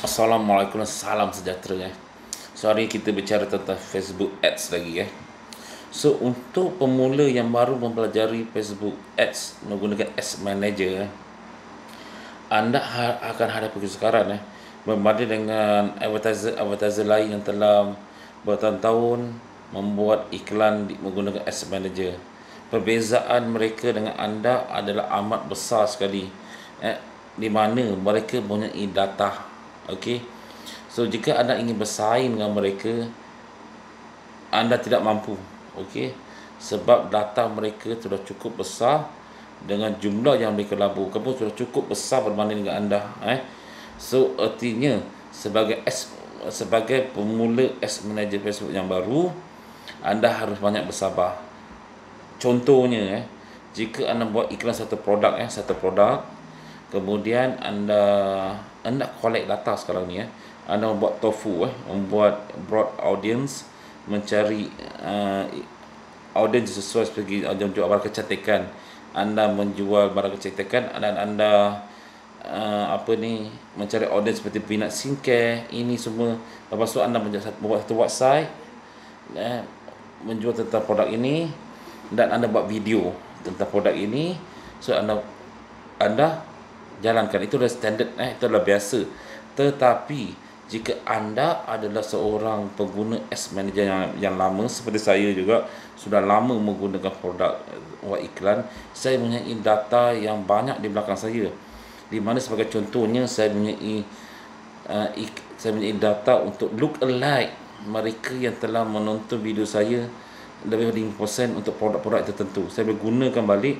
Assalamualaikum, salam sejahtera. So hari ini kita bicara tentang Facebook Ads lagi So untuk pemula yang baru mempelajari Facebook Ads menggunakan Ads Manager, anda akan hadapi kesukaran berbanding dengan advertiser lain yang telah bertahun-tahun membuat iklan menggunakan Ads Manager. Perbezaan mereka dengan anda adalah amat besar sekali, di mana mereka mempunyai data. Okey. So jika anda ingin bersaing dengan mereka, anda tidak mampu. Okey. Sebab data mereka sudah cukup besar dengan jumlah yang mereka laburkan pun sudah cukup besar berbanding dengan anda. So artinya sebagai pemula Ads Manager Facebook yang baru, anda harus banyak bersabar. Contohnya jika anda buat iklan satu produk, kemudian anda collect data sekarang ni anda membuat tofu, membuat broad audience, mencari audience sesuai segi jual barang kecantikan. Anda menjual barang kecantikan dan anda mencari audience seperti peanut skincare, ini semua. Lepas tu anda membuat satu website menjual tentang produk ini, dan anda buat video tentang produk ini. So anda jalankan. Itu adalah standard, itu adalah biasa. Tetapi jika anda adalah seorang pengguna Ads Manager yang lama, seperti saya juga sudah lama menggunakan produk buat iklan, saya mempunyai data yang banyak di belakang saya, di mana sebagai contohnya saya mempunyai data untuk look alike mereka yang telah menonton video saya lebih dari 5% untuk produk-produk tertentu. Saya boleh gunakan balik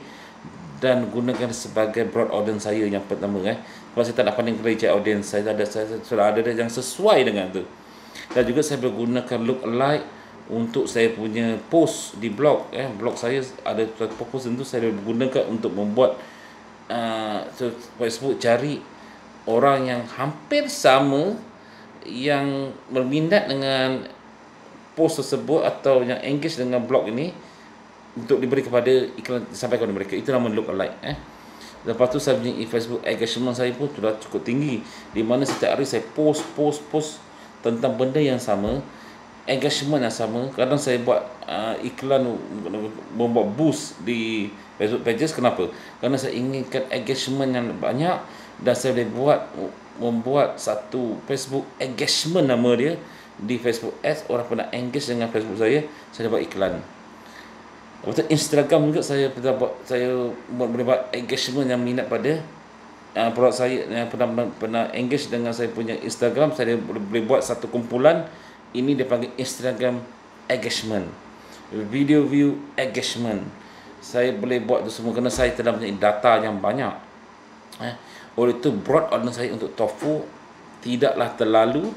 dan gunakan sebagai broad audience saya yang pertama. Sebab saya tak nak pandang kerja audience, saya sudah ada yang sesuai dengan tu. Dan juga saya boleh gunakan look alike untuk saya punya post di blog. Blog saya ada post tentu saya boleh gunakan untuk membuat Facebook cari orang yang hampir sama, yang berminat dengan post tersebut atau yang engage dengan blog ini, untuk diberi kepada iklan, disampaikan kepada mereka. Itu nama look alike. Lepas tu saya punya Facebook engagement saya pun sudah cukup tinggi, di mana setiap hari saya post tentang benda yang sama, engagement yang sama. Kadang saya buat iklan, membuat boost di Facebook pages. Kenapa? Kerana saya inginkan engagement yang banyak, dan saya boleh membuat satu Facebook engagement nama dia di Facebook Ads. Orang pernah engage dengan Facebook saya buat iklan. Lepas tu Instagram juga saya boleh buat engagement yang minat pada produk saya, yang pernah engage dengan saya punya Instagram. Saya boleh buat satu kumpulan, ini dia panggil Instagram engagement, video view engagement. Saya boleh buat itu semua kerana saya telah mempunyai data yang banyak. Oleh itu broad audience saya untuk tofu tidaklah terlalu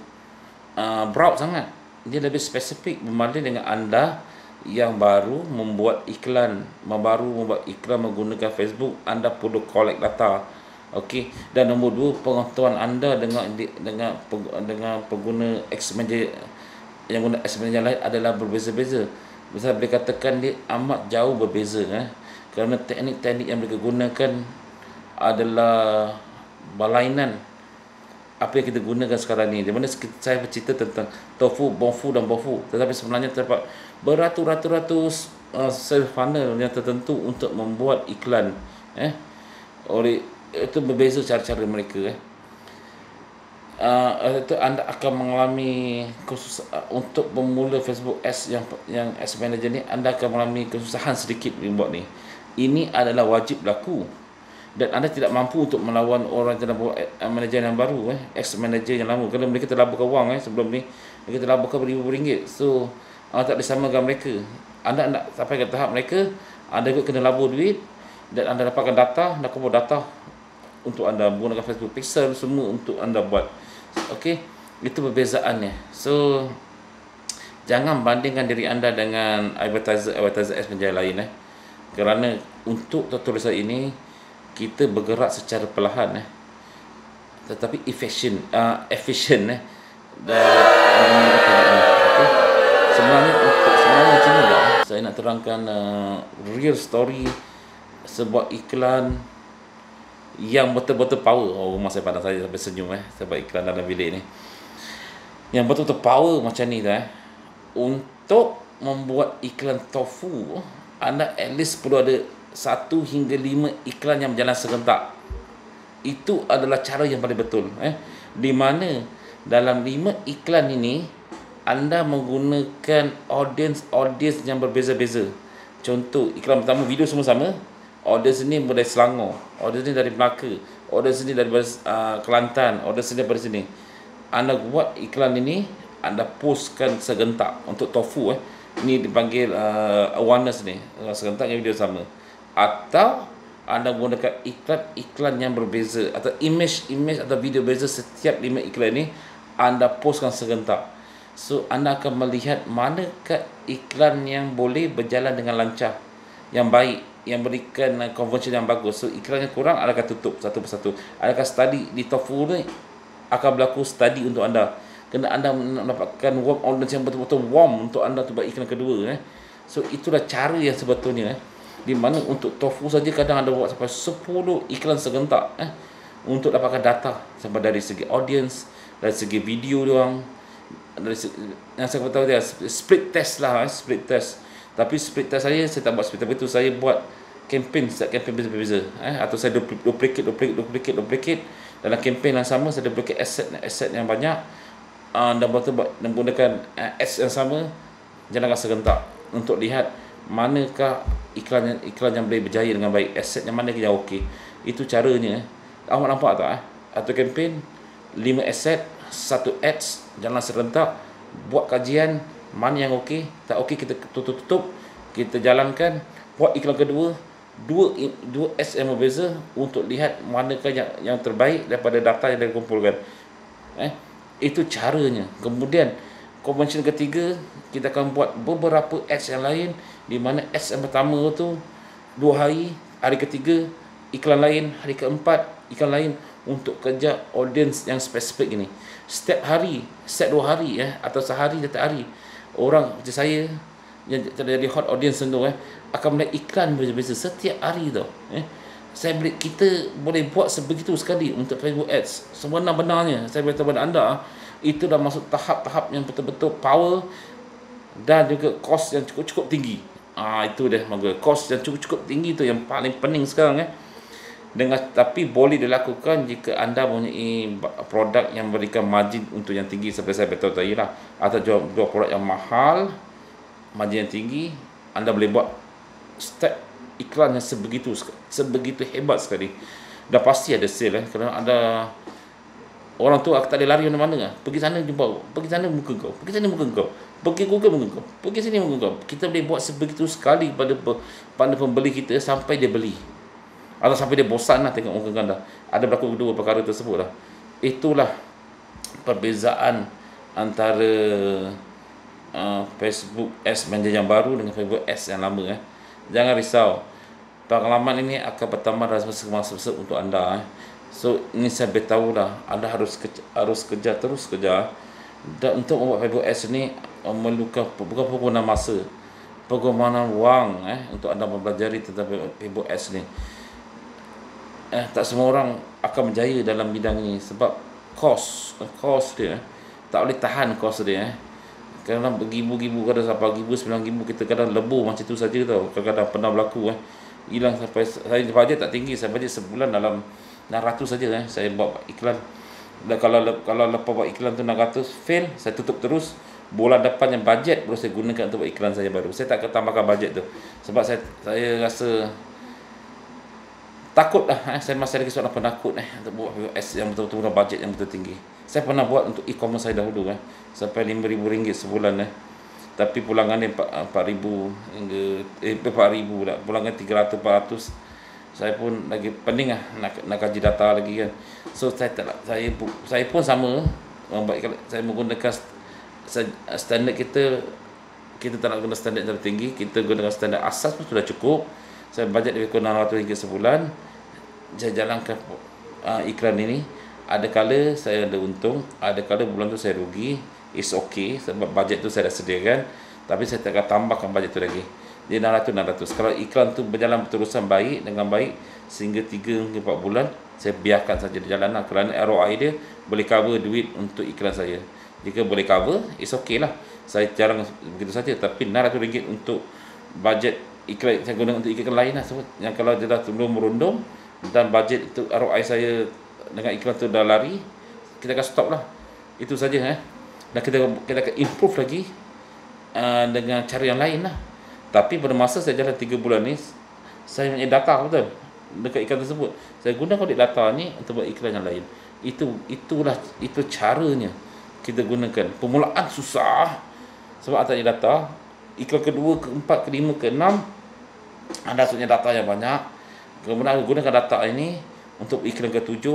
broad sangat. Dia lebih spesifik berbanding dengan anda yang baru membuat iklan, menggunakan Facebook. Anda perlu collect data. Okey. Dan nombor dua, pengetahuan anda dengan pengguna Ads Manager yang guna Ads Manager lain adalah berbeza-beza. Saya boleh katakan dia amat jauh berbeza, kerana teknik-teknik yang mereka gunakan adalah berlainan apa yang kita gunakan sekarang ni. Di mana saya bercerita tentang tofu, bonfu dan bofu, tetapi sebenarnya terdapat beratus-ratus sales funnel yang tertentu untuk membuat iklan. Oleh itu berbeza cara-cara mereka. Itu anda akan mengalami untuk pemula Facebook Ads yang Ads Manager ni, anda akan mengalami kesusahan sedikit membuat ni. Ini adalah wajib berlaku, dan anda tidak mampu untuk melawan orang yang telah buat manager yang baru, Ads Manager yang lama, kerana mereka telah laburkan wang sebelum ni. Mereka telah laburkan beribu ringgit. So anda tak boleh samakan mereka. Anda nak sampai ke tahap mereka, anda juga kena labur duit, dan anda dapatkan data, anda kumpul data untuk anda menggunakan Facebook Pixel semua untuk anda buat. Okey, itu perbezaannya. So jangan bandingkan diri anda dengan advertiser Ads Manager lain, kerana untuk tutorial ini kita bergerak secara perlahan, tetapi efisien, dan okay. Sebenarnya macam ni lah. Saya nak terangkan real story sebuah iklan yang betul-betul power. Oh, rumah saya pandang saya sampai senyum sebab iklan dalam bilik ni. Yang betul-betul power macam ni tu untuk membuat iklan tofu, anda at least perlu ada 1 hingga 5 iklan yang berjalan serentak. Itu adalah cara yang paling betul di mana dalam 5 iklan ini anda menggunakan audience yang berbeza-beza. Contoh, iklan pertama video semua sama, audience ini dari Selangor, audience ini dari Melaka, audience ini dari Kelantan, audience ini dari sini. Anda buat iklan ini, anda postkan serentak untuk tofu ini dipanggil awareness ni, serentak dengan video sama. Atau anda menggunakan iklan yang berbeza atau image atau video beza. Setiap 5 iklan ni anda postkan serentak. So anda akan melihat manakah iklan yang boleh berjalan dengan lancar, yang baik, yang berikan conversion yang bagus. So iklan yang kurang anda akan tutup satu persatu. Adakah study di tofu ni akan berlaku study untuk anda. Kena anda mendapatkan warm audience yang betul-betul warm untuk anda untuk buat iklan kedua So itulah cara yang sebetulnya di mana untuk tofu saja kadang ada buat sampai 10 iklan serentak untuk dapatkan data sampai dari segi audience, dari segi video dia orang, dari segi, yang saya tahu dia split test lah, split test. Tapi split test saya tak buat split test itu, saya buat setiap campaign beza-beza atau saya duplicate dalam campaign yang sama. Saya duplicate asset yang banyak dan betul menggunakan ads yang sama, jalankan serentak untuk lihat manakah iklan yang boleh berjaya dengan baik, aset yang mana yang okey. Itu caranya. Awak nampak tak atau campaign 5 aset, 1 ads, jalan serentak, buat kajian mana yang okey, tak okey kita tutup, kita jalankan, buat iklan kedua, dua ads yang berbeza untuk lihat manakah yang terbaik daripada data yang dikumpulkan. Itu caranya. Kemudian convention ketiga, kita akan buat beberapa ads yang lain, di mana ads yang pertama tu 2 hari, hari ketiga iklan lain, hari keempat iklan lain, untuk kejar audience yang spesifik ini. Setiap hari, setiap 2 hari atau sehari setiap hari, orang macam saya yang terjadi hot audience tu akan melihat iklan berbeza setiap hari tu. Kita boleh buat sebegitu sekali untuk Facebook Ads. Sebenar-benarnya saya beritahu kepada anda, itu dah masuk tahap-tahap yang betul-betul power dan juga cost yang cukup tinggi. Itu dia, cost yang cukup tinggi tu yang paling pening sekarang tapi boleh dilakukan jika anda mempunyai produk yang memberikan margin untuk yang tinggi seperti saya beritahu tadi lah, atau jual produk yang mahal, margin yang tinggi. Anda boleh buat step iklan yang sebegitu hebat sekali. Dah pasti ada sale kerana ada orang tu tak ada lari mana-mana pergi sana jumpa, pergi sana muka kau, pergi sana muka kau, pergi Google muka kau, pergi sini muka kau. Kita boleh buat sebegitu sekali pada pembeli kita sampai dia beli, atau sampai dia bosan lah tengok muka anda. Ada berlaku dua perkara tersebut lah. Itulah perbezaan antara Facebook Ads Manager yang baru dengan Facebook Ads yang lama. Jangan risau, pengalaman ini akan bertambah dalam masa untuk anda. So ini saya beritahu lah, anda harus kerja terus kerja. Dan untuk membuat Facebook Ads ni memerlukan bukan penggunaan masa, penggunaan wang untuk anda mempelajari tentang Facebook Ads ni. Tak semua orang akan berjaya dalam bidang ini sebab kos dia tak boleh tahan kos dia. Kadang beribu-ribu, kadang sampai ribu, 9,000, kita kadang lebur macam tu saja tau. Kadang-kadang pernah berlaku hilang sampai, saya bajet tak tinggi, saya bajet sebulan dalam 600 saja saya buat iklan. Dan kalau lepas buat iklan tu 600 fail, saya tutup terus. Bulan depan yang bajet baru saya gunakan untuk buat iklan saya baru. Saya tak akan tambahkan bajet tu sebab saya rasa takut lah. Saya masih lagi seorang penakut untuk buat ads yang betul-betul guna bajet yang betul tinggi. Saya pernah buat untuk e-commerce saya dahulu sampai RM5,000 sebulan tapi pulangan dia 4,000 hingga 4,000 lah, pulangan 300 400. Saya pun lagi pening nak kaji data lagi kan. So saya pun sama saya menggunakan standard kita tak nak guna standard yang tertinggi, kita gunakan standard asas pun sudah cukup. Saya bajet lebih kurang RM600 sebulan. Saya jalankan iklan ini. Ada kala saya ada untung, ada kala bulan tu saya rugi. It's okay sebab bajet tu saya dah sediakan, tapi saya tak akan tambahkan bajet tu lagi. dia 600. Kalau iklan tu berjalan berterusan baik, dengan baik sehingga 3 hingga 4 bulan, saya biarkan saja di jalan lah, kerana ROI dia boleh cover duit untuk iklan saya. Jika boleh cover, it's okay lah, saya jarang begitu saja. Tapi RM600 untuk bajet iklan saya guna untuk iklan lain lah, yang kalau dia dah belum merundum dan bajet itu ROI saya dengan iklan tu dah lari, kita akan stop lah. Itu saja. Dan kita akan improve lagi dengan cara yang lain lah. Tapi pada masa saya jalan 3 bulan ni, saya punya data betul dekat iklan tersebut, saya guna kode data ni untuk buat iklan yang lain. Itu caranya kita gunakan. Permulaan susah sebab tak ada data. Iklan kedua, keempat, kelima, keenam, anda punya data yang banyak. Kemudian gunakan data ini untuk iklan ke-7,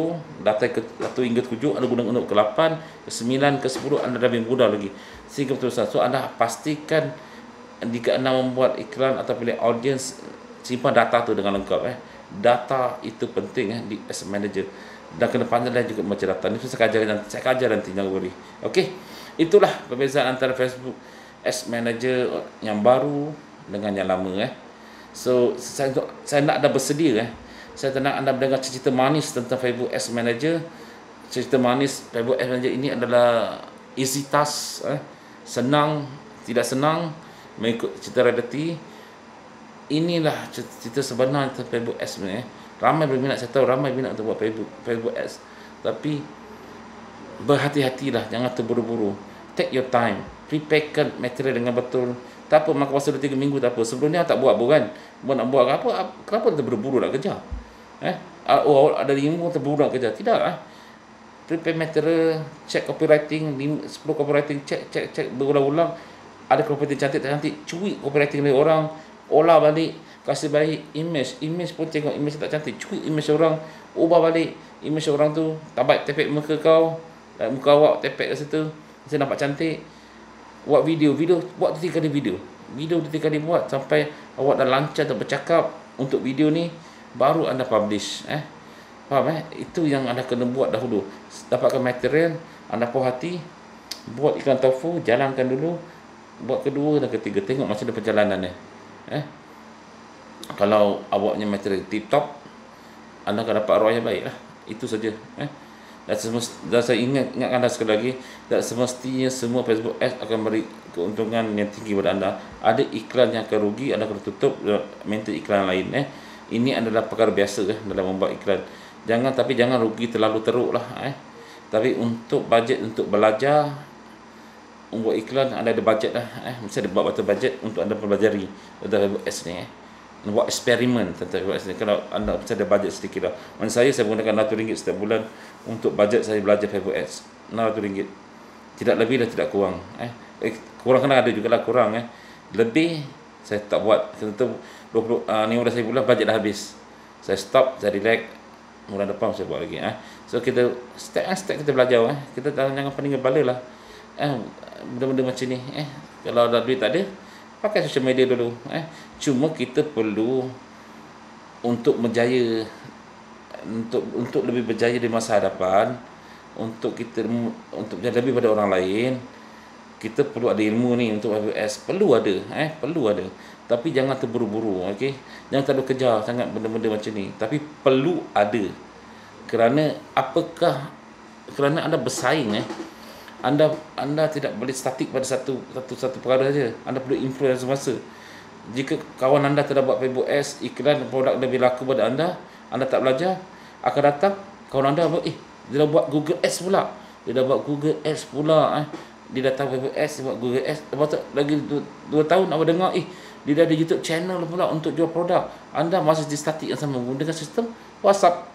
data ke-1 hingga ke-7, anda gunakan untuk ke-8, ke-9, ke-10, anda dah lebih mudah lagi. Sehingga berterusan. So, anda pastikan jika anda membuat iklan atau pilih audience, simpan data tu dengan lengkap. Data itu penting di Ads Manager. Dan kena pandai juga membaca data. Ini saya ajar nanti, jangan worry. Okey, itulah perbezaan antara Facebook Ads Manager yang baru dengan yang lama. So, saya nak anda bersedia. Saya nak anda mendengar cerita manis tentang Facebook Ads Manager. Cerita manis Facebook Ads Manager ini adalah easy task, senang, tidak senang, mengikut cerita reality. Inilah cerita sebenar tentang Facebook Ads ni. Ramai berminat, saya tahu ramai minat untuk buat Facebook Ads. Tapi berhati-hatilah, jangan terburu-buru. Take your time, preparekan material dengan betul. Tak apa, maka masa 2-3 minggu tak apa. Sebelum ni tak buat pun kan. Nak buat apa? Kenapa terburu-buru nak kerja? Ada 5 terburu nak kerja. Tidak. Prepare material, check copywriting, 10 copywriting, check berulang-ulang. Ada copywriting cantik tak cantik, curi copywriting dari orang, olah balik, kasih baik image pun tengok image tak cantik, curi image orang, ubah balik image orang tu, tepek muka kau, muka awak tepek kat situ, saya nampak cantik. Buat video, buat 3 kali video 3 kali buat sampai awak dah lancar dan bercakap untuk video ni, baru anda publish. Faham? Itu yang anda kena buat dahulu. Dapatkan material, anda puas hati, buat iklan tofu, jalankan dulu, buat kedua dan ketiga, tengok macam mana perjalanannya. Kalau awaknya material tip top, anda akan dapat ROI yang baik lah. Itu saja. Dan saya ingatkan anda sekali lagi, tak semestinya semua Facebook Ads akan beri keuntungan yang tinggi pada anda. Ada iklan yang akan rugi, anda kena tutup, minta iklan lain. Ini adalah perkara biasa dalam membuat iklan. Jangan rugi terlalu teruk lah. Tapi untuk bajet, untuk belajar membuat iklan, anda ada bajet lah. Mesti ada buat bajet untuk anda pelajari tentang Facebook Ads ni. Buat eksperimen tentang Facebook Ads ni. Kalau anda mesti ada bajet sedikit lah. Saya menggunakan RM600 setiap bulan untuk bajet saya belajar Facebook Ads. RM600. Tidak lebih dan tidak kurang. Kurang kena ada juga lah kurang. Lebih saya tak buat. Tentu 15 bulan bajet dah habis. Saya stop, saya relax. Bulan depan saya buat lagi. So kita step kita belajar. Kita jangan pening kepala lah. Benda-benda macam ni. Kalau ada duit tak ada, pakai social media dulu. Cuma kita perlu untuk berjaya, untuk lebih berjaya di masa hadapan, untuk lebih pada orang lain, kita perlu ada ilmu ni untuk AWS. Perlu ada. Tapi jangan terburu-buru, okey? Jangan terlalu kejar sangat benda-benda macam ni. Tapi perlu ada. Kerana anda bersaing, Anda tidak boleh statik pada satu perkara saja. Anda perlu improve semasa. Jika kawan anda telah buat Facebook Ads, iklan produk lebih laku pada anda tak belajar, akan datang kawan anda dia dah buat Google Ads pula. Dia dah tahu Facebook Ads, dia buat Google Ads. Lepas tu lagi 2 tahun apa dengar, dia dah ada YouTube channel pula untuk jual produk. Anda masih di statik yang sama dengan sistem WhatsApp.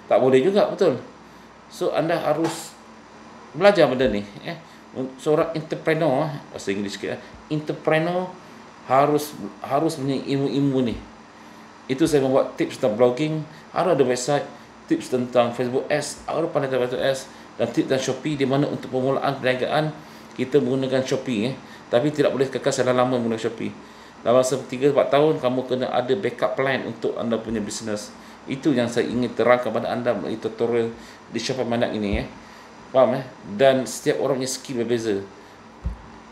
Tak boleh juga, betul. So anda harus belajar benda ni. Seorang entrepreneur, bahasa Inggeris sikit, entrepreneur harus punya ilmu-ilmu ni. Itu saya membuat tips tentang blogging, harus ada website, tips tentang Facebook Ads, harus pandai tentang Facebook Ads, dan tips tentang Shopee, di mana untuk permulaan perniagaan kita menggunakan Shopee. Tapi tidak boleh kekal selama lama menggunakan Shopee. Dalam masa 3-4 tahun, kamu kena ada backup plan untuk anda punya bisnes. Itu yang saya ingin terangkan kepada anda melalui tutorial di Shopee Manak ini. Faham? Dan setiap orang punya skill berbeza.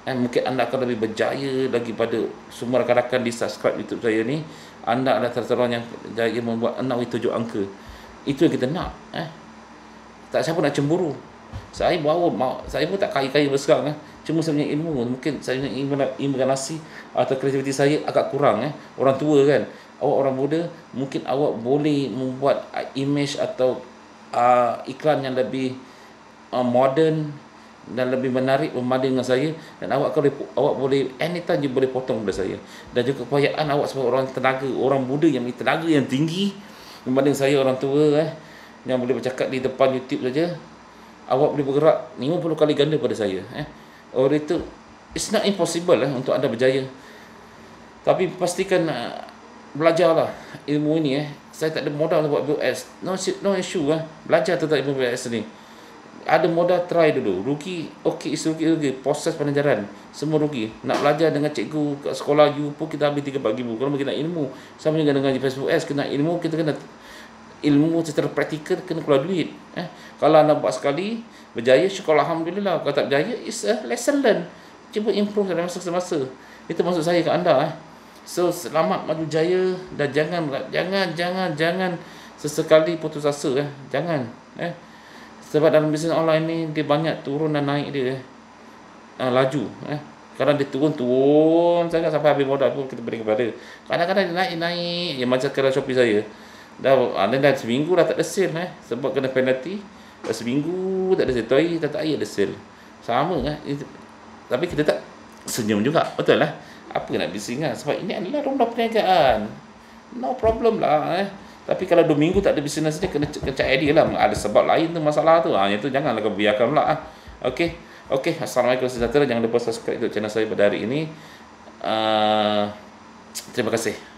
Mungkin anda akan lebih berjaya lagi pada semua rakan-rakan di subscribe YouTube saya ni. Anda adalah seseorang yang jaya membuat 6-7 angka. Itu yang kita nak. Tak siapa nak cemburu. Saya pun tak kaya-kaya besar. Cuma saya punya ilmu, mungkin saya punya imaginasi atau kreativiti saya agak kurang. Orang tua kan, awak orang muda, mungkin awak boleh membuat image atau iklan yang lebih modern dan lebih menarik berbanding dengan saya, dan awak boleh anytime je boleh potong pada saya. Dan juga kepayaan awak sebagai orang tenaga, orang muda yang memiliki tenaga yang tinggi berbanding saya orang tua yang boleh bercakap di depan YouTube saja, awak boleh bergerak 50 kali ganda pada saya. Oleh itu, it's not impossible untuk anda berjaya. Tapi pastikan belajarlah ilmu ini. Saya tak ada modal untuk buat BOS. No issue belajar tentang ilmu BOS ni. Ada modal, try dulu. Rugi, okey, rugi. Proses pengajaran semua rugi. Nak belajar dengan cikgu kat sekolah you pun kita habis 3-4 ribu. Kalau kita nak ilmu, sama juga dengan Facebook S, kena ilmu, kita kena ilmu secara praktikal, kena keluar duit. Kalau anda buat sekali berjaya, syukur alhamdulillah. Kalau tak berjaya, it's a lesson learn. Cuba improve dalam masa-masa. Itu maksud saya ke anda. So selamat maju jaya, dan jangan sesekali putus asa. Jangan. Sebab dalam bisnes online ni dia banyak turun dan naik dia. Laju. Kadang dia turun sangat sampai habis modal pun kita beri kepada. Kadang-kadang dia naik. Ya, macam sekarang Shopee saya. Dah seminggu dah tak ada sale sebab kena penalty. Dah seminggu tak ada sale. Tak ada sale. Sama tapi kita tak senyum juga. Betul lah. Apa nak bising sebab ini adalah roda perniagaan. No problem lah. Tapi kalau 2 minggu tak ada bisnes ni, kena cari idea lah. Ada sebab lain tu masalah tu. Yang tu janganlah kau biarkan pula. Okey. Assalamualaikum warahmatullahi wabarakatuh. Jangan lupa subscribe YouTube channel saya pada hari ini. Terima kasih.